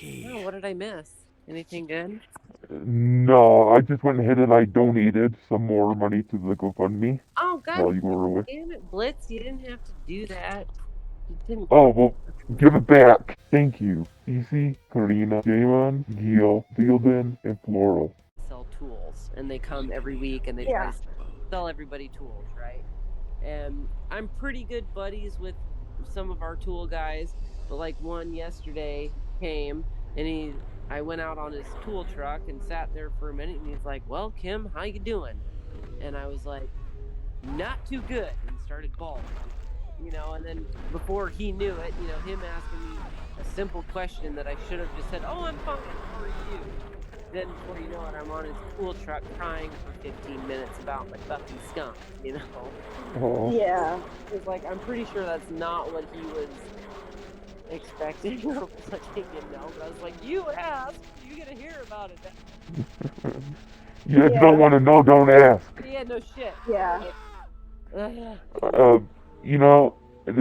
Oh, what did I miss? Anything good? No, I just went ahead and I donated some more money to the GoFundMe Oh, God while you were away. damn it, Blitz! You didn't have to do that. You didn't. Oh, well, give it back. Thank you. Easy, Karina, Jamon, Gil, Dyldan, and Floral. Sell tools, and they come every week, and they try to Yeah. sell everybody tools, right? And I'm pretty good buddies with some of our tool guys, but like one yesterday came and I went out on his tool truck and sat there for a minute, and he's like, "Well, Kim, how you doing?" And I was like, "Not too good," and started bawling. And then before he knew it, him asking me a simple question that I should have just said, "Oh, I'm fine. How are you?" Then before you know it, I'm on his tool truck crying for 15 minutes about my fucking skunk. Oh, Yeah. It's like, I'm pretty sure that's not what he was expecting or letting you know. But I was like, you asked, you get to hear about it. yeah, if you don't Yeah. want to know, don't ask. Yeah, no shit. Yeah. Ugh. Uh, you know, I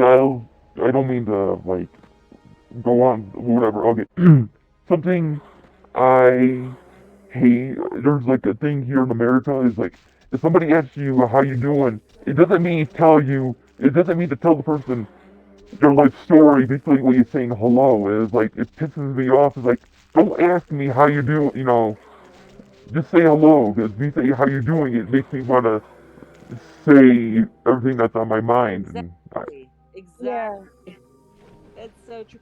don't mean to, like, go on, whatever. Okay. Something I hate, there's like a thing here in America is like, if somebody asks you how you doing, it doesn't mean to tell the person their life story. Basically, what you're saying hello is like, it pisses me off. It's like, don't ask me how you do, just say hello. Because me saying how you doing, it makes me want to say everything that's on my mind. And Exactly. Yeah. Exactly. It's so true.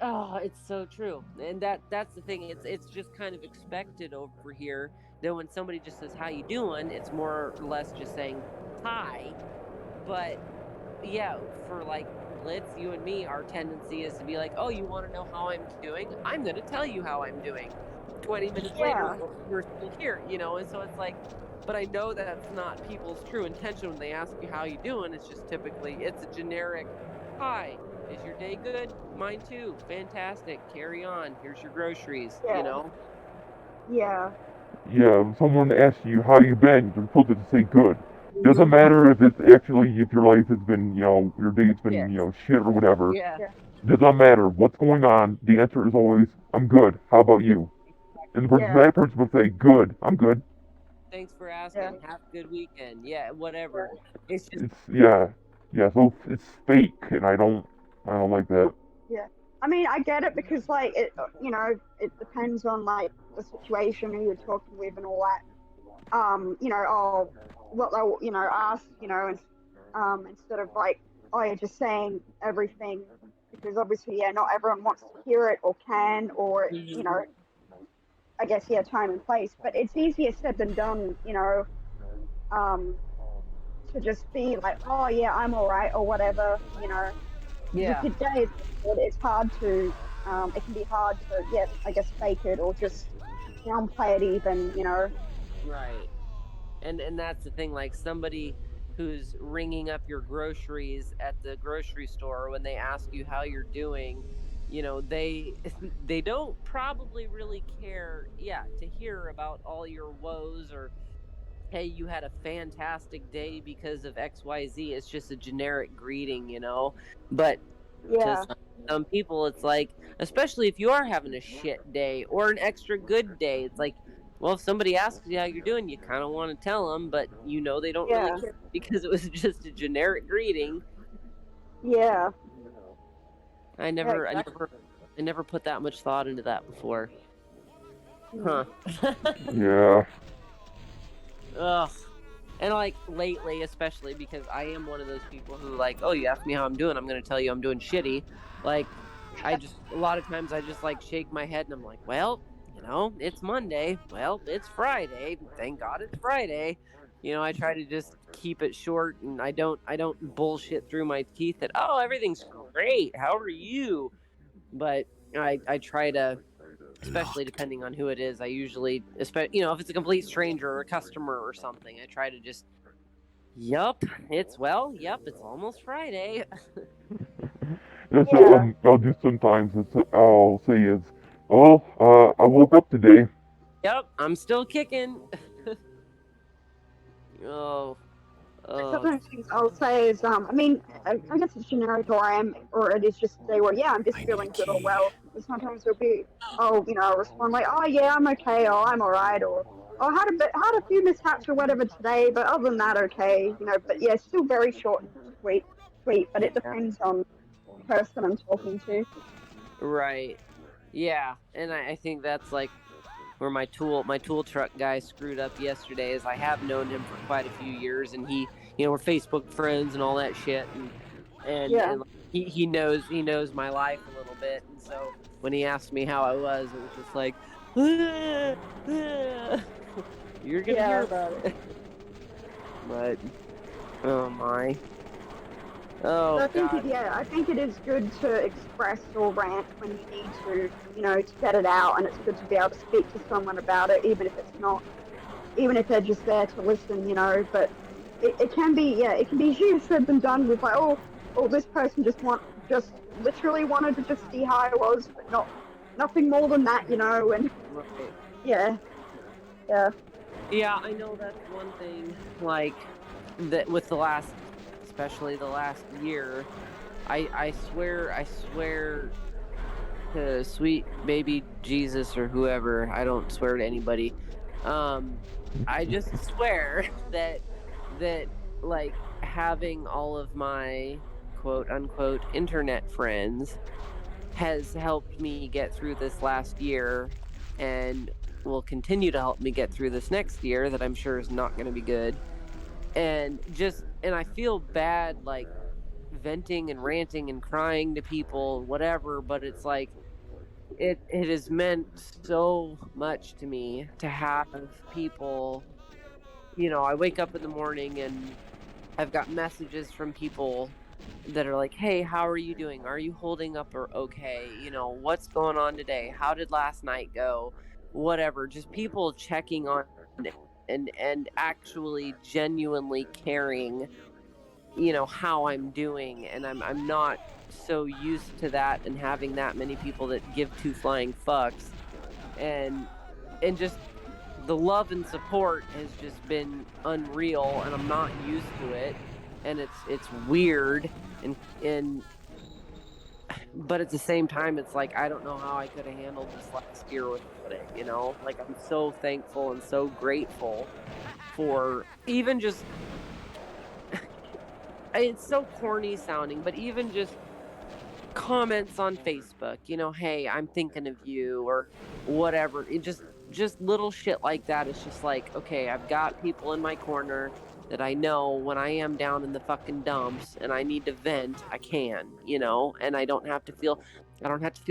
Oh, it's so true. And that's the thing. It's just kind of expected over here that when somebody just says how you doing, it's more or less just saying hi. But yeah, for like Blitz, you and me, our tendency is to be like, "Oh, you want to know how I'm doing? I'm going to tell you how I'm doing." 20 minutes later, Yeah. we're still here. And so it's like, but I know that's not people's true intention when they ask you how you doing. It's just typically it's a generic, "Hi, is your day good? Mine too. Fantastic. Carry on. Here's your groceries." Yeah. Yeah. yeah, if someone asks you how you been, you're supposed to say good. Doesn't Mm-hmm. matter if it's actually if your life has been, your day's been, Yes. shit or whatever. Yeah. Yeah. Doesn't matter what's going on. The answer is always, I'm good. How about you? And Yeah. that person will say, good. I'm good. Thanks for Yeah. asking. Have a good weekend. Yeah, whatever. It's just It's yeah. So it's fake, and I don't like that. Yeah. I mean, I get it because, like, it depends on like the situation who you're talking with and all that. Oh, what they'll, ask, instead of like, oh, you're just saying everything because obviously, yeah, not everyone wants to hear it or can, or, Mhm. I guess, yeah, time and place. But it's easier said than done, um, to just be like, oh, yeah, I'm all right, or whatever, because if Yeah. your day is good, it's hard to, it can be hard to, yeah, I guess fake it or just downplay it even. Right. And that's the thing, like somebody who's ringing up your groceries at the grocery store when they ask you how you're doing, they they don't probably really care, yeah, to hear about all your woes or hey, you had a fantastic day because of XYZ. It's just a generic greeting. But to Yeah, some people, it's like, especially if you are having a shit day or an extra good day, it's like, well, if somebody asks you how you're doing, you kind of want to tell them, but they don't really yeah, care because it was just a generic greeting. yeah, I yeah, never, I exactly. never, I never put that much thought into that before. Mm. Huh. Yeah. Ugh. And like lately, especially because I am one of those people who like, oh, you ask me how I'm doing, I'm gonna tell you I'm doing shitty. Like, I just a lot of times I just like shake my head and I'm like, well, it's Monday. Well, it's Friday. Thank God it's Friday. I try to just keep it short and I don't bullshit through my teeth that oh everything's great. How are you? But I try to, especially depending on who it is. I usually, if it's a complete stranger or a customer or something, I try to just yup, yep, it's almost Friday. That's what Yeah, I'll do sometimes. I'll say is, well, I woke up today. Yep, I'm still kicking. Oh, oh, sometimes things I'll say is, I mean, I guess it's generic or it is just a day where, yeah, I'm just feeling good or well, But sometimes it'll be, oh, I'll respond like, oh yeah, I'm okay, or I'm alright, or oh, had a few mishaps or whatever today, but other than that, okay, But yeah, still very short and sweet. But it Yeah. depends on the person I'm talking to. Right. Yeah, and I think that's like where my tool truck guy screwed up yesterday. Is I have known him for quite a few years, and we're Facebook friends and all that shit, and Yeah, and he knows my life a little bit, and so when he asked me how I was, it was just like, "Ah, ah." You're gonna hear yeah. about it, but oh my, oh But god, I think it is good to express or rant when you need to, to get it out, and it's good to be able to speak to someone about it, even if they're just there to listen, But it can be, yeah, it can be easier said than done with like, oh, this person just literally wanted to just see how I was, but nothing more than that, And right. yeah, yeah, Yeah, I know that's one thing. Like that with especially the last year. I swear to sweet baby Jesus or whoever. I don't swear to anybody. Um, I just swear that like having all of my quote unquote internet friends has helped me get through this last year and will continue to help me get through this next year that I'm sure is not going to be good. And I feel bad like venting and ranting and crying to people whatever, but it's like it has meant so much to me to have people. I wake up in the morning and I've got messages from people that are like, "Hey, how are you doing? Are you holding up or okay? What's going on today? How did last night go? Whatever." Just people checking on and actually genuinely caring, how I'm doing, and I'm not so used to that and having that many people that give two flying fucks, and just the love and support has just been unreal, and I'm not used to it, and it's weird, and but at the same time it's like I don't know how I could have handled this last year without it. Like I'm so thankful and so grateful for even just it's so corny sounding, but even just comments on Facebook, hey, I'm thinking of you or whatever. It just little shit like that. It's just like, okay, I've got people in my corner that I know when I am down in the fucking dumps and I need to vent, I can, and I don't have to feel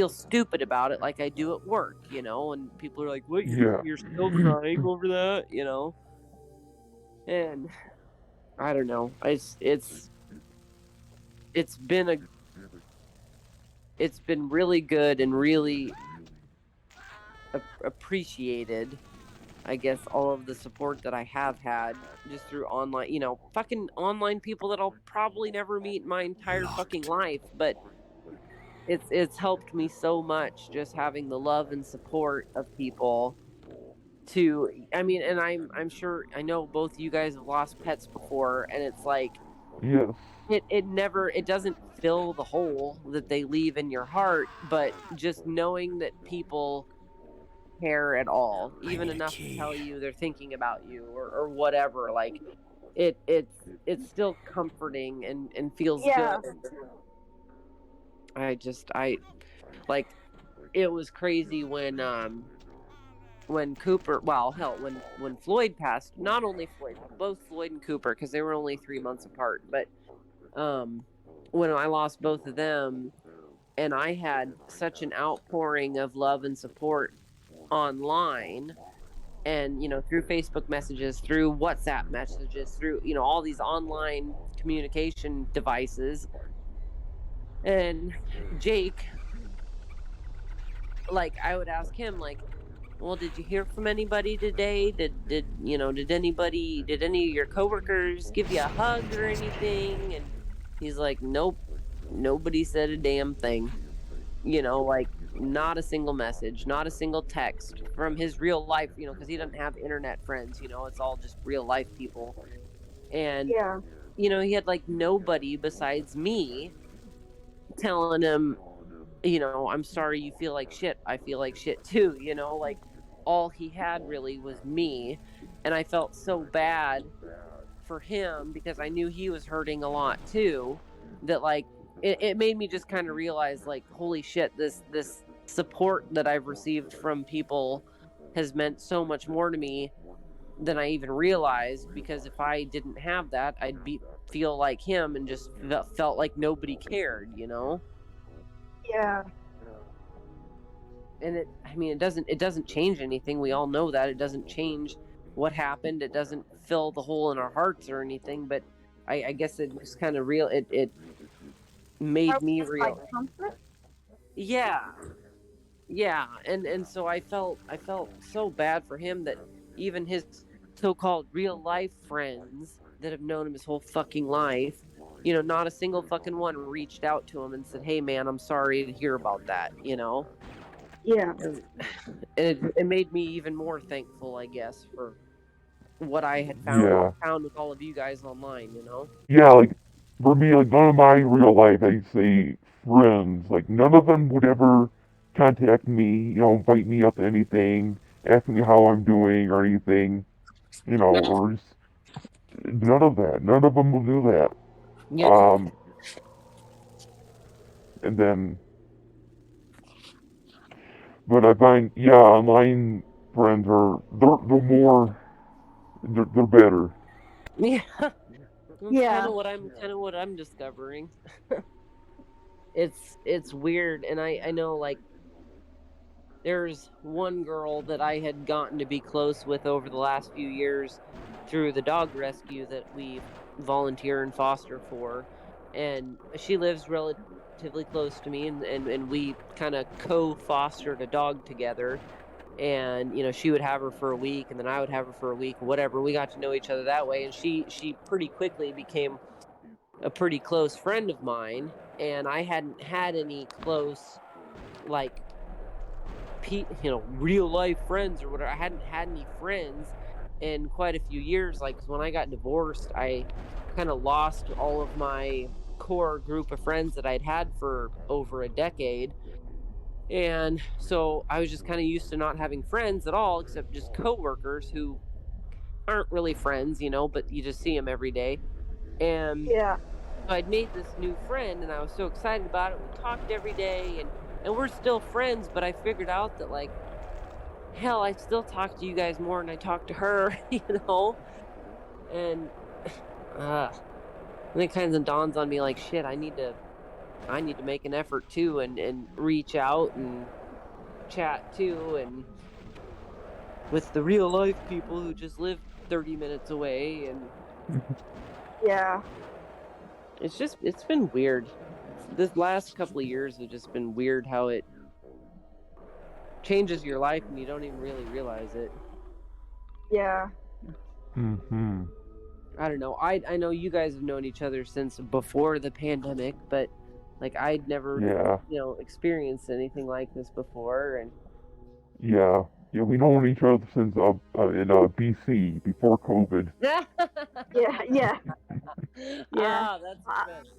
stupid about it like I do at work, and people are like, "What, Yeah. you're still crying over that?" And I don't know. It's been a it's been really good and really appreciated, I guess, all of the support that I have had just through online, fucking online people that I'll probably never meet in my entire fucking life, but it's helped me so much just having the love and support of people to I mean, and I'm sure I know both you guys have lost pets before, and it's like Yes. it doesn't fill the hole that they leave in your heart, but just knowing that people care at all, even enough to tell you they're thinking about you or whatever. Like it's still comforting and feels good. yeah. I like it was crazy when Cooper, well, hell, when Floyd passed, not only Floyd, both Floyd and Cooper, because they were only 3 months apart, but um when I lost both of them, and I had such an outpouring of love and support online, and through Facebook messages, through WhatsApp messages, through all these online communication devices. And Jake, like, I would ask him like, well, did you hear from anybody today? Did any of your coworkers give you a hug or anything? And he's like, nope, nobody said a damn thing. Like, not a single message, not a single text from his real life, because he doesn't have internet friends, it's all just real life people. And, Yeah, he had like nobody besides me telling him, I'm sorry you feel like shit. I feel like shit too, like all he had really was me. And I felt so bad for him because I knew he was hurting a lot too. That like it made me just kind of realize like, holy shit, this support that I've received from people has meant so much more to me than I even realized, because if I didn't have that, I'd feel like him and just felt like nobody cared. Yeah. And it doesn't change anything. We all know that it doesn't change what happened. It doesn't fill the hole in our hearts or anything, but I guess it just kind of it made me Helps like real. comfort. Yeah. Yeah, and so I felt so bad for him that even his so-called real life friends that have known him his whole fucking life, not a single fucking one reached out to him and said, "Hey man, I'm sorry to hear about that." Yeah. And it made me even more thankful, I guess, for what I had Yeah. found with all of you guys online. Yeah, like, for me, like, none of my real life, I'd say, friends, like, none of them would ever contact me, invite me up to anything, ask me how I'm doing or anything, or just, none of that. None of them will do that. Yeah. Um, and then, but I find, yeah, online friends they're more, they're better. Yeah. That's Yeah. kind of what I'm discovering. It's weird, and I know, like, there's one girl that I had gotten to be close with over the last few years through the dog rescue that we volunteer and foster for, and she lives relatively close to me, and we kind of co-fostered a dog together. And she would have her for a week, and then I would have her for a week, whatever. We got to know each other that way, and she pretty quickly became a pretty close friend of mine. And I hadn't had any close, like, real life friends or whatever. I hadn't had any friends in quite a few years. Like, 'cause when I got divorced, I kind of lost all of my core group of friends that I'd had for over a decade. And so I was just kind of used to not having friends at all, except just coworkers who aren't really friends, but you just see them every day. And Yeah. so I'd made this new friend, and I was so excited about it. We talked every day, and we're still friends, but I figured out that, like, hell, I still talk to you guys more than I talk to her, and uh and it kind of dawns on me, like, shit, I need to make an effort too, and reach out and chat too, and with the real life people who just live 30 minutes away. And Yeah. it's been weird. This last couple of years have just been weird, how it changes your life and you don't even really realize it. Yeah. Hmm. I don't know. I know you guys have known each other since before the pandemic, but like, I'd never Yeah. experienced anything like this before. And Yeah. Yeah, we known each other since in BC before COVID. yeah. Yeah. Yeah. Yeah. That's Uh, good.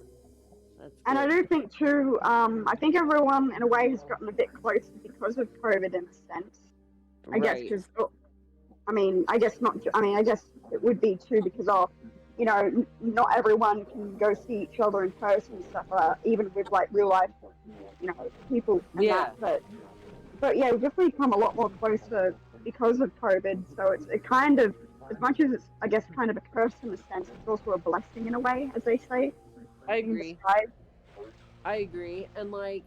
That's and I good. do think too. I think everyone in a way has gotten a bit closer because of COVID in a sense. I guess Right. because I mean, I guess not. I mean, I guess it would be too because of, not everyone can go see each other in person and stuff like that, even with like real life, people and that. Yeah. But yeah, we've definitely come a lot more closer because of COVID. So it kind of, as much as it's, I guess, kind of a curse in a sense, it's also a blessing in a way, as they say, I in agree. disguise. I agree. And like,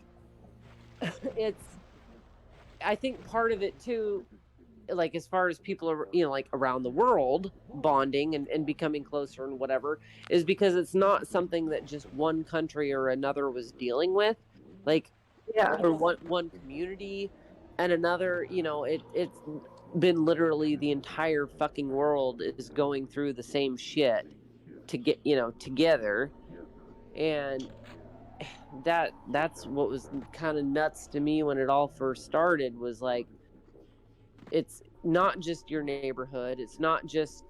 it's I think part of it too, like, as far as people are, like, around the world bonding and becoming closer and whatever, is because it's not something that just one country or another was dealing with, like, Yeah, or one community and another. It's been literally the entire fucking world is going through the same shit to get together. And that's what was kind of nuts to me when it all first started, was like, it's not just your neighborhood, it's not just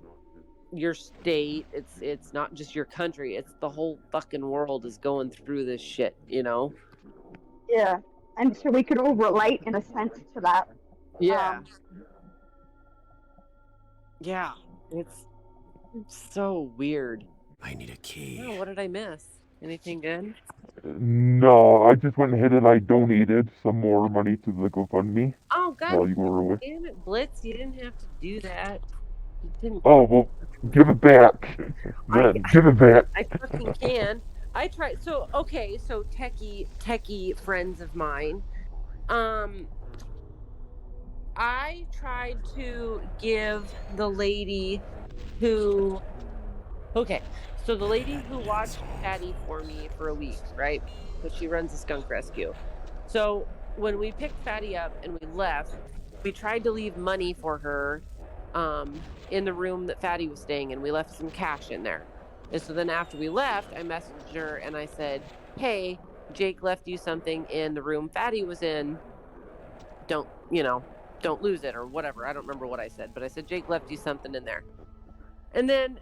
your state, it's not just your country, it's the whole fucking world is going through this shit. yeah, and so we could all relate in a sense to that. Yeah. Yeah. It's so weird. I need a key. Oh, what did I miss? Anything good? No, I just went ahead and I donated some more money to the GoFundMe Oh, god while you were away. damn it, Blitz. You didn't have to do that. You didn't. Oh, well, give it back. I Then, give it back. I fucking can. I tried. So okay. So techie friends of mine. I tried to give the lady who. Okay, so the lady who watched Fatty for me for a week, right? Because she runs a skunk rescue. So when we picked Fatty up and we left, we tried to leave money for her in the room that Fatty was staying in. We left some cash in there. And so then after we left, I messaged her and I said, hey, Jake left you something in the room Fatty was in. Don't lose it or whatever. I don't remember what I said, but I said, Jake left you something in there. And then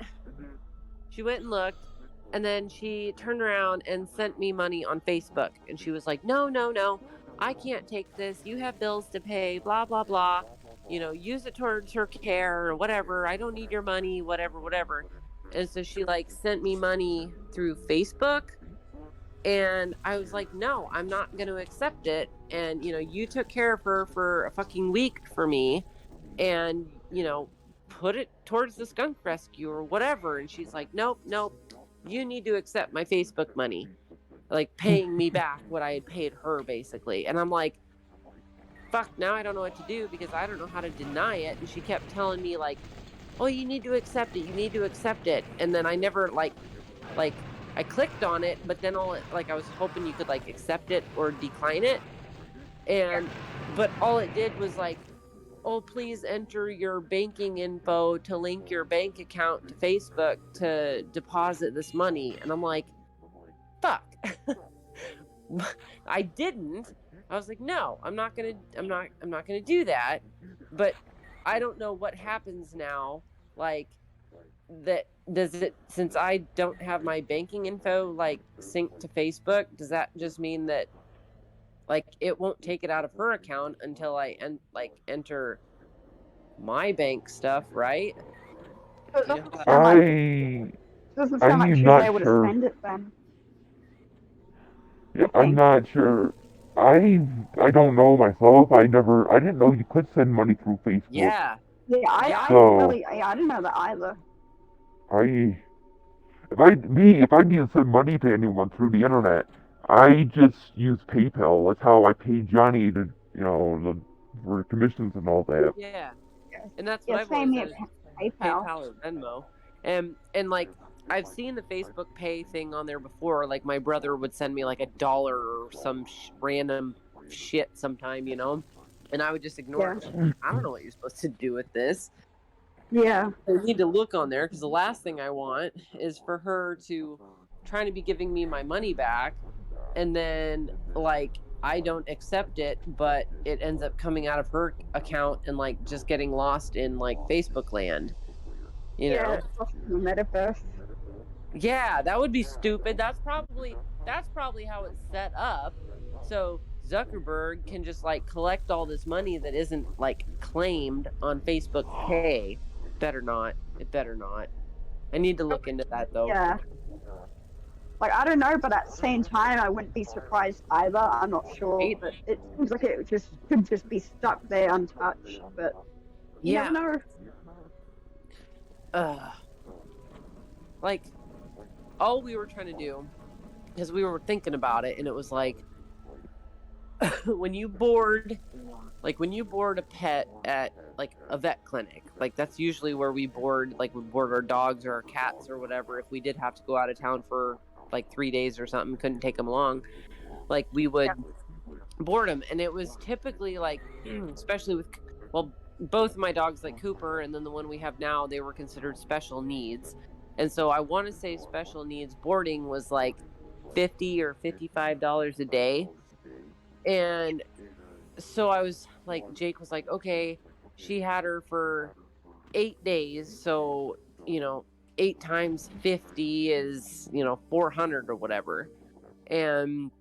she went and looked, and then she turned around and sent me money on Facebook. And she was like, no, I can't take this. You have bills to pay, blah, blah, blah. Use it towards her care or whatever. I don't need your money, whatever. And so she sent me money through Facebook. And I was like, no, I'm not going to accept it. And, you took care of her for a fucking week for me. And, put it towards the skunk rescue or whatever. And she's like, nope, you need to accept my Facebook money, paying me back what I had paid her basically. And I'm like, fuck, now I don't know what to do because I don't know how to deny it. And she kept telling me oh, you need to accept it. And then I never I clicked on it, but then I was hoping you could accept it or decline it. But all it did was oh, please enter your banking info to link your bank account to Facebook to deposit this money. And I'm like, fuck. I didn't. I was like, no, I'm not gonna do that. But I don't know what happens now. Since I don't have my banking info synced to Facebook, does that just mean that it won't take it out of her account until I enter my bank stuff, right? It You know doesn't how sound like I'm she was not able to sure. send it then. Yeah, I'm Okay. not sure. I don't know myself. I didn't know you could send money through Facebook. Yeah. Yeah, I didn't So really, I didn't know that either. if I need to send money to anyone through the internet, I just use PayPal. That's how I pay Johnny to for commissions and all that. Yeah. Yeah, And that's what yeah, I've same always here. done is PayPal. PayPal or Venmo. And I've seen the Facebook Pay thing on there before. My brother would send me $1 or some random shit sometime, and I would just ignore it. I don't know what you're supposed to do with this. Yeah. I need to look on there because the last thing I want is for her to trying to be giving me my money back, and then I don't accept it, but it ends up coming out of her account and just getting lost in Facebook land. Yeah, it's lost in the metaverse. Yeah, that would be stupid. That's probably how it's set up. So Zuckerberg can just collect all this money that isn't claimed on Facebook Pay. Better not. It better not. I need to look into that though. Yeah. I don't know, but at the same time, I wouldn't be surprised either. I'm not sure, Right? but it seems like it could just be stuck there untouched. But you Yeah. never know. All we were trying to do, because we were thinking about it, and it was when you board a pet at a vet clinic, that's usually where we board our dogs or our cats or whatever. If we did have to go out of town for 3 days or something, couldn't take them along, we would board them. And it was typically especially with both my dogs, Cooper and then the one we have now, they were considered special needs. And so I want to say special needs boarding was $50 or $55 a day. And so I was Jake was okay, she had her for 8 days. So, 8 times 50 is, 400 or whatever. And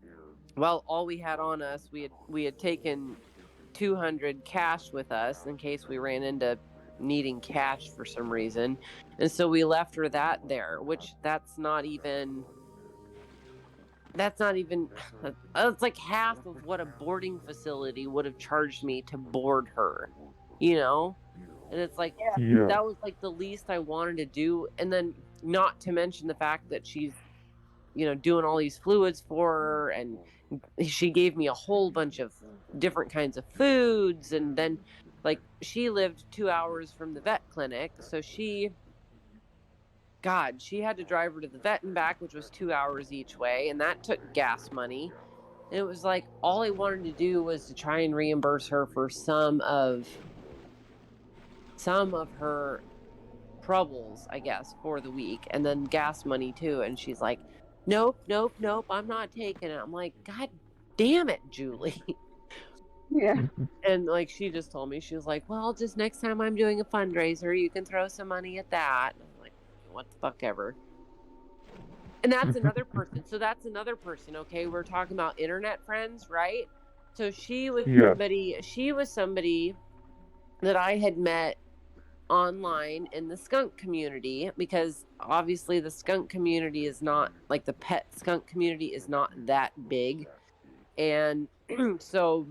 Well, all we had on us, we had taken 200 cash with us in case we ran into needing cash for some reason. And so we left her that there, which that's not even it's like half of what a boarding facility would have charged me to board her, you know? And it's like Yeah. Yeah. that was like the least I wanted to do. And then not to mention the fact that she's, doing all these fluids for her, and she gave me a whole bunch of different kinds of foods. And then, like, she lived 2 hours from the vet clinic, so she had to drive her to the vet and back, which was 2 hours each way, and that took gas money. And it was like all I wanted to do was to try and reimburse her for some of her troubles, I guess, for the week, and then gas money too. And she's like, nope, nope, nope, I'm not taking it. I'm like, God damn it, Julie. Yeah. And like, she just told me, she was like, well, just next time I'm doing a fundraiser, you can throw some money at that. And I'm like, what the fuck ever. And that's another person. So that's another person. Okay, we're talking about internet friends, right? So she was Yes. somebody that I had met online in the skunk community, because obviously the skunk community is not like the pet skunk community is not that big. And so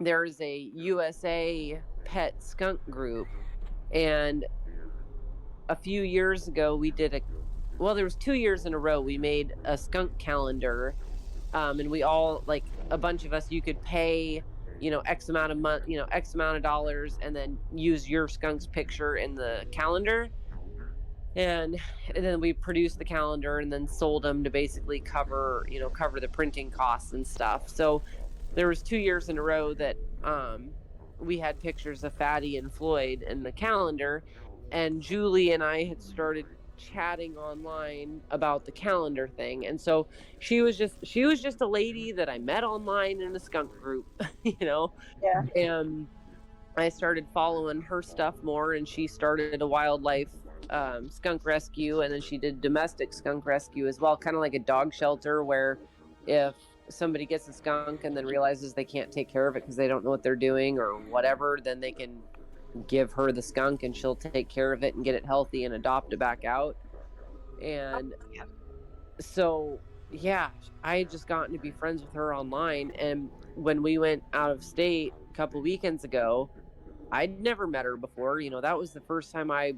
there's a USA pet skunk group, and a few years ago there was 2 years in a row we made a skunk calendar. And we all, like, a bunch of us, you could pay, X amount of month, X amount of dollars, and then use your skunk's picture in the calendar. And then we produced the calendar and then sold them to basically cover the printing costs and stuff. So there was 2 years in a row that we had pictures of Fatty and Floyd in the calendar, and Julie and I had started chatting online about the calendar thing. And so she was just a lady that I met online in a skunk group, you know. Yeah. And I started following her stuff more, and she started a wildlife skunk rescue, and then she did domestic skunk rescue as well, kind of like a dog shelter, where if somebody gets a skunk and then realizes they can't take care of it because they don't know what they're doing or whatever, then they can give her the skunk and she'll take care of it and get it healthy and adopt it back out. And so, yeah, I had just gotten to be friends with her online. And when we went out of state a couple weekends ago, I'd never met her before. That was the first time I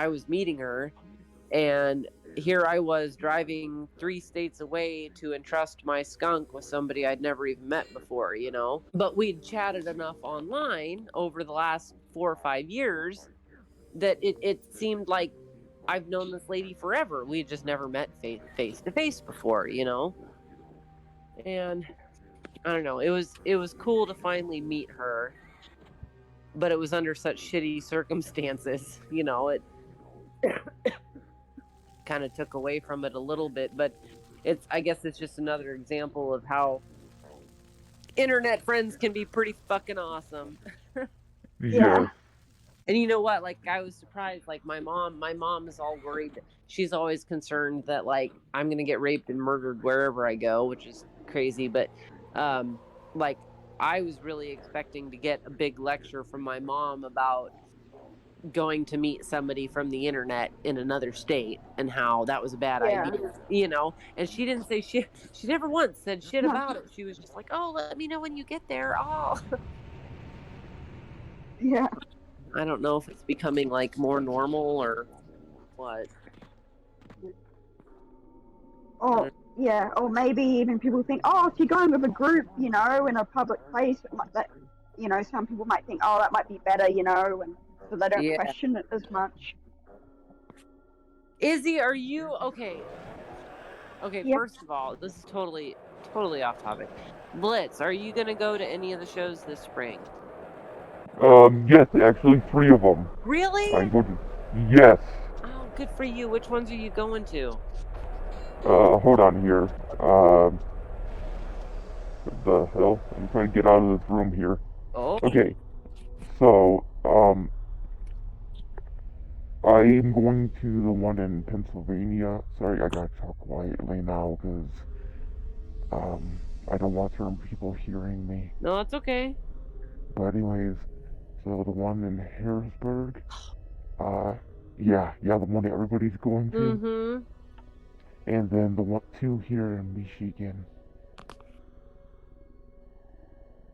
was meeting her. And here I was driving 3 states away to entrust my skunk with somebody I'd never even met before, But we'd chatted enough online over the last 4 or 5 years that it seemed like I've known this lady forever. We had just never met face to face before, And I don't know, it was cool to finally meet her, but it was under such shitty circumstances, it kind of took away from it a little bit. But I guess it's just another example of how internet friends can be pretty fucking awesome. Yes. And you know what? Like, I was surprised. Like, my mom is all worried. She's always concerned that, like, I'm gonna get raped and murdered wherever I go, which is crazy. But, like, I was really expecting to get a big lecture from my mom about going to meet somebody from the internet in another state and how that was a bad idea, And she didn't say shit. She never once said shit about it. She was just like, "Oh, let me know when you get there." Oh, Yeah. I don't know if it's becoming like more normal or what. Or yeah, or maybe even people think, oh, if you're going with a group, in a public place, some people might think, oh, that might be better, and so they don't question it as much. Izzy, are you okay? Okay, Yeah. first of all, this is totally off topic. Blitz, are you gonna go to any of the shows this spring? Yes, actually 3 of them. Really? I'm going to. Yes. Oh, good for you. Which ones are you going to? Hold on here. What the hell? I'm trying to get out of this room here. Oh. Okay. So, I'm going to the one in Pennsylvania. Sorry, I gotta talk quietly now, because, I don't want certain people hearing me. No, it's okay. But anyways, so the one in Harrisburg, yeah, the one that everybody's going to. Mm-hmm. And then the one, two here in Michigan.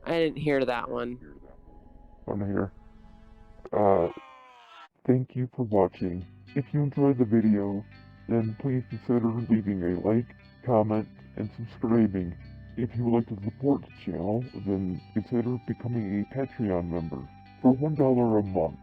I didn't hear that one. One here. Uh, Thank you for watching. If you enjoyed the video, then please consider leaving a like, comment, and subscribing. If you would like to support the channel, then consider becoming a Patreon member. For $1 a month,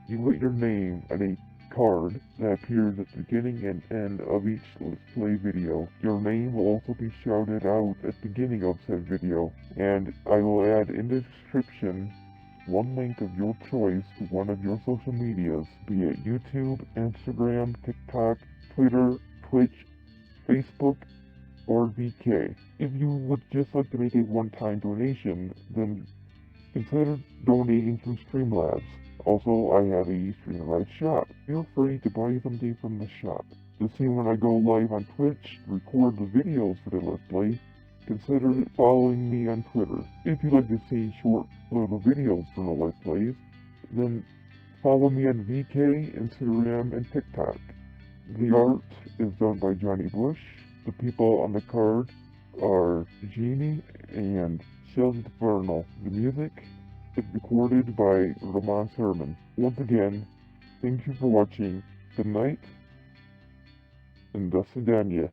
you write your name on a card that appears at the beginning and end of each Let's Play video. Your name will also be shouted out at the beginning of said video, and I will add in the description one link of your choice to one of your social medias, be it YouTube, Instagram, TikTok, Twitter, Twitch, Facebook, or VK. If you would just like to make a one-time donation, then consider donating through Streamlabs. Also, I have a Streamlabs shop. Feel free to buy something from the shop. To see when I go live on Twitch, record the videos for the Let's Play, consider following me on Twitter. If you'd like to see short little videos from the Let's Plays, then follow me on VK, Instagram, and TikTok. The art is done by Johnny Bush. The people on the card are Jeannie and Shelly Vernal. The music is recorded by Surman. Once again, thank you for watching. Good night, and до свидания.